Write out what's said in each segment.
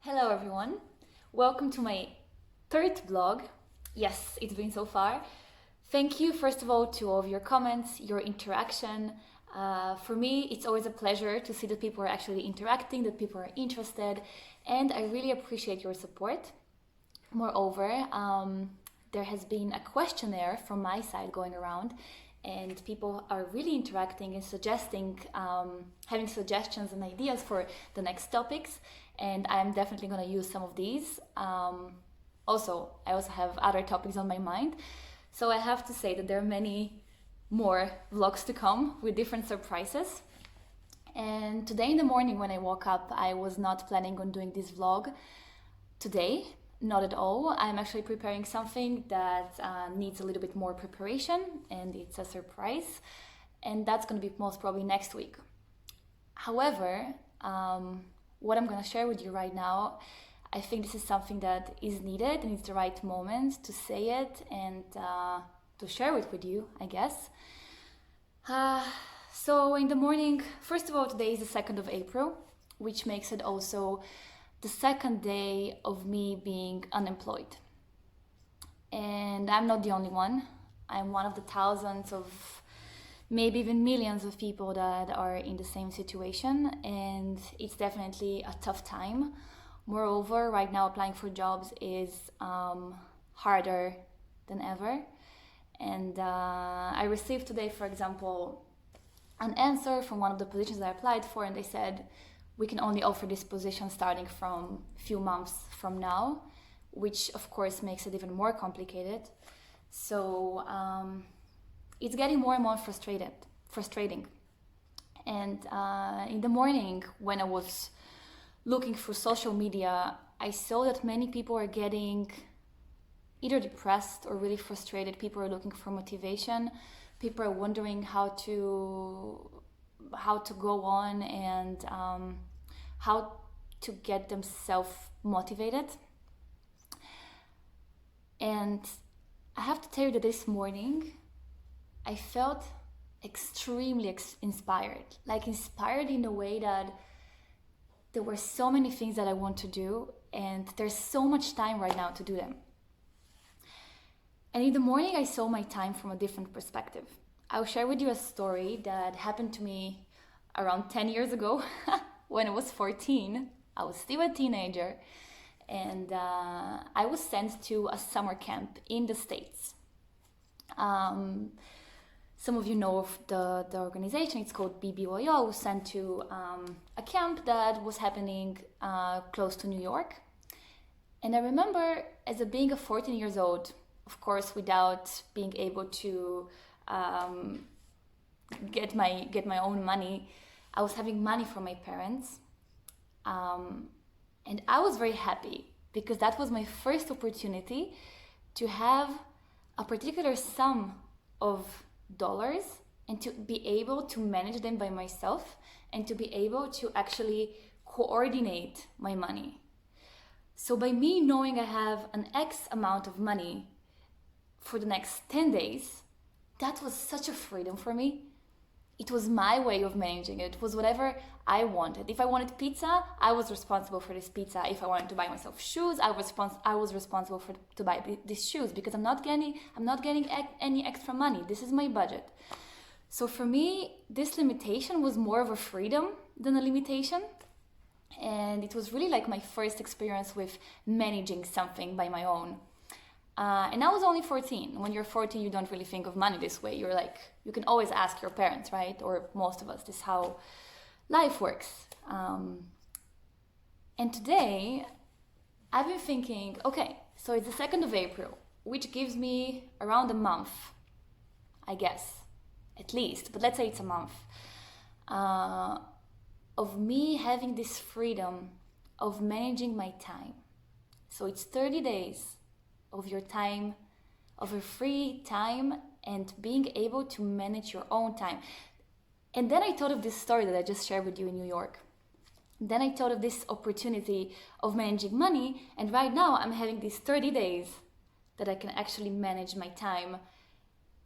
Hello everyone, welcome to my third vlog. Yes, it's been so far. Thank you first of all to all of your comments, your interaction. For me, it's always a pleasure to see that people are actually interacting, that people are interested, and I really appreciate your support. Moreover, there has been a questionnaire from my side going around, and people are really interacting and suggesting, having suggestions and ideas for the next topics. And I'm definitely going to use some of these. I also have other topics on my mind. So I have to say that there are many more vlogs to come with different surprises. And today in the morning when I woke up, I was not planning on doing this vlog today, not at all. I'm actually preparing something that needs a little bit more preparation, and it's a surprise. And that's going to be most probably next week. However, what I'm going to share with you right now, I think this is something that is needed and it's the right moment to say it and to share it with you, I guess. So in the morning, first of all, today is the 2nd of April, which makes it also the second day of me being unemployed. And I'm not the only one. I'm one of the thousands of maybe even millions of people that are in the same situation, and it's definitely a tough time. Moreover, right now applying for jobs is harder than ever. And I received today, for example, an answer from one of the positions I applied for, and they said, we can only offer this position starting from a few months from now, which of course makes it even more complicated. So it's getting more and more frustrating. And in the morning, when I was looking through social media, I saw that many people are getting either depressed or really frustrated. People are looking for motivation. People are wondering how to go on and how to get themselves motivated. And I have to tell you that this morning I felt extremely inspired. Like inspired in a way that there were so many things that I want to do, and there's so much time right now to do them. And in the morning I saw my time from a different perspective. I'll share with you a story that happened to me around 10 years ago when I was 14. I was still a teenager, and I was sent to a summer camp in the States. Some of you know of the organization. It's called BBYO. I was sent to a camp that was happening close to New York. And I remember being a 14 years old, of course, without being able to get my own money. I was having money from my parents. And I was very happy because that was my first opportunity to have a particular sum of dollars and to be able to manage them by myself and to be able to actually coordinate my money. So by me knowing I have an X amount of money for the next 10 days, that was such a freedom for me. It was my way of managing it. It was whatever I wanted. If I wanted pizza, I was responsible for this pizza. If I wanted to buy myself shoes, I was responsible to buy these shoes because I'm not getting any extra money. This is my budget. So for me, this limitation was more of a freedom than a limitation. And it was really like my first experience with managing something by my own. And I was only 14. When you're 14, you don't really think of money this way. You're like, you can always ask your parents, right? Or most of us, this is how life works. And today, I've been thinking, okay, so it's the 2nd of April, which gives me around a month, I guess, at least, but let's say it's a month, of me having this freedom of managing my time. So it's 30 days of your time, of your free time, and being able to manage your own time. And then I thought of this story that I just shared with you in New York. Then I thought of this opportunity of managing money, and right now I'm having these 30 days that I can actually manage my time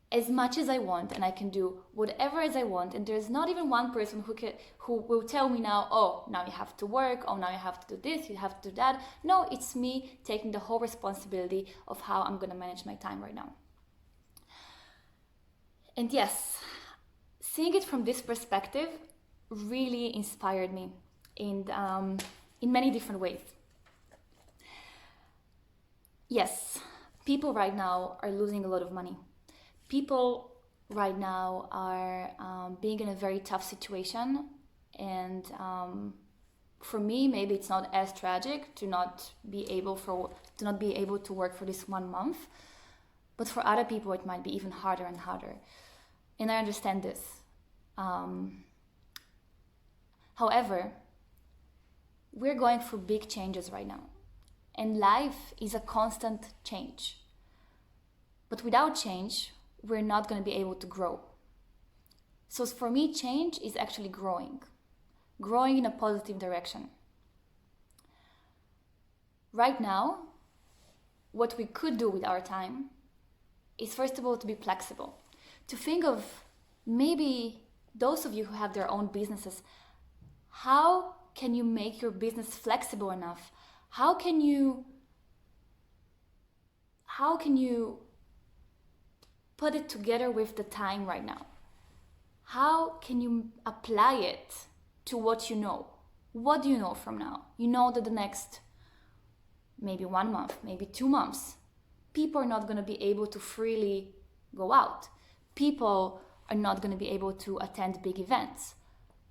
as much as I want, and I can do whatever as I want, and there's not even one person who will tell me now, oh, now you have to work, oh, now you have to do this, you have to do that. No, it's me taking the whole responsibility of how I'm going to manage my time right now. And yes, seeing it from this perspective really inspired me in many different ways. Yes, people right now are losing a lot of money. People right now are being in a very tough situation, and for me, maybe it's not as tragic to not be able to work for this 1 month, but for other people, it might be even harder and harder. And I understand this. However, we're going through big changes right now, and life is a constant change. But without change, we're not going to be able to grow. So for me, change is actually growing in a positive direction. Right now, what we could do with our time is, first of all, to be flexible, to think of maybe those of you who have their own businesses, how can you make your business flexible enough? How can you put it together with the time right now? How can you apply it to what you know? What do you know from now? You know that the next maybe 1 month, maybe 2 months, people are not going to be able to freely go out. People are not going to be able to attend big events.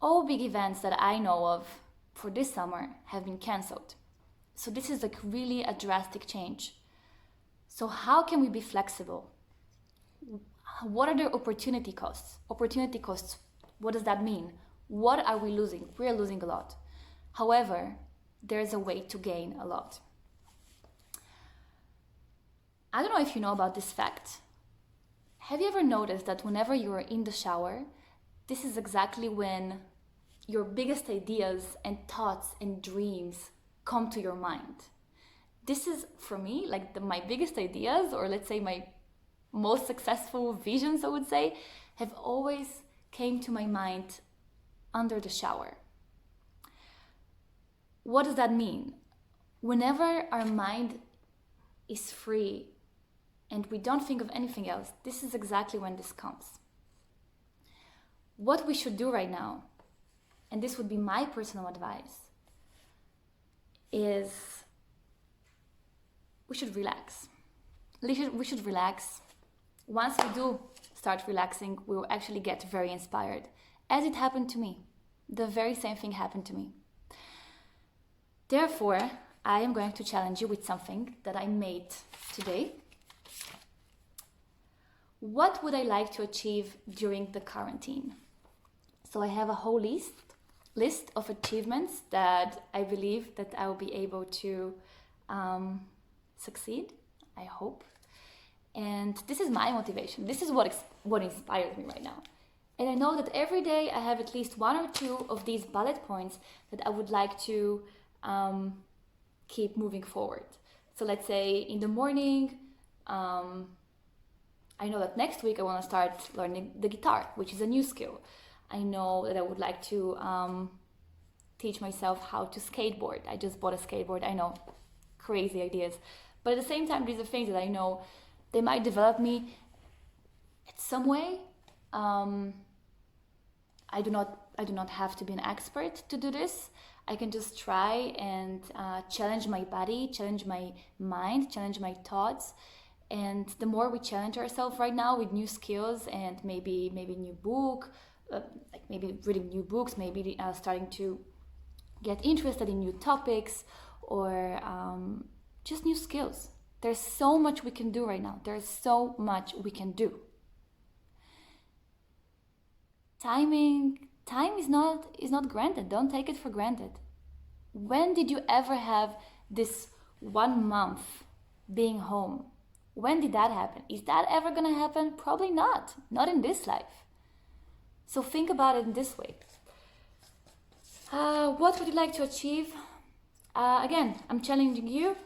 All big events that I know of for this summer have been canceled. So this is like really a drastic change. So how can we be flexible? What are the opportunity costs? Opportunity costs, what does that mean? What are we losing? We're losing a lot. However, there's a way to gain a lot. I don't know if you know about this fact. Have you ever noticed that whenever you are in the shower, this is exactly when your biggest ideas and thoughts and dreams come to your mind? This is, for me, like my biggest ideas, or let's say my most successful visions, I would say, have always came to my mind under the shower. What does that mean? Whenever our mind is free and we don't think of anything else, this is exactly when this comes. What we should do right now, and this would be my personal advice, is we should relax. We should relax. Once we do start relaxing, we will actually get very inspired, as it happened to me. The very same thing happened to me. Therefore, I am going to challenge you with something that I made today. What would I like to achieve during the quarantine? So I have a whole list of achievements that I believe that I will be able to succeed, I hope. And this is my motivation. This is what inspires me right now. And I know that every day I have at least 1 or 2 of these bullet points that I would like to keep moving forward. So let's say in the morning, I know that next week I want to start learning the guitar, which is a new skill. I know that I would like to teach myself how to skateboard. I just bought a skateboard. I know, crazy ideas. But at the same time, these are things that I know they might develop me in some way. I do not have to be an expert to do this. I can just try and challenge my body, challenge my mind, challenge my thoughts. And the more we challenge ourselves right now with new skills and maybe new book, like maybe reading new books, maybe starting to get interested in new topics, or just new skills. There's so much we can do right now. There's so much we can do. Time is not granted. Don't take it for granted. When did you ever have this 1 month being home? When did that happen? Is that ever gonna happen? Probably not. Not in this life. So think about it in this way. What would you like to achieve? Again, I'm challenging you.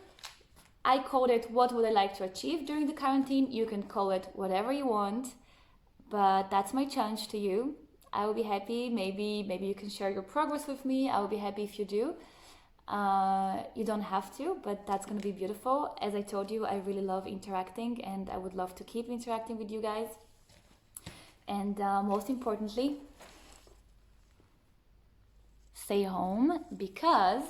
I called it what would I like to achieve during the quarantine. You can call it whatever you want, but that's my challenge to you. I will be happy. Maybe you can share your progress with me. I will be happy if you do. You don't have to, but that's going to be beautiful. As I told you, I really love interacting, and I would love to keep interacting with you guys. And most importantly, stay home, because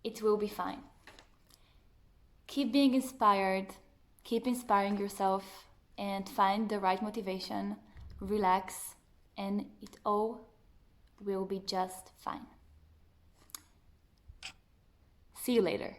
it will be fine. Keep being inspired, keep inspiring yourself, and find the right motivation. Relax, and it all will be just fine. See you later.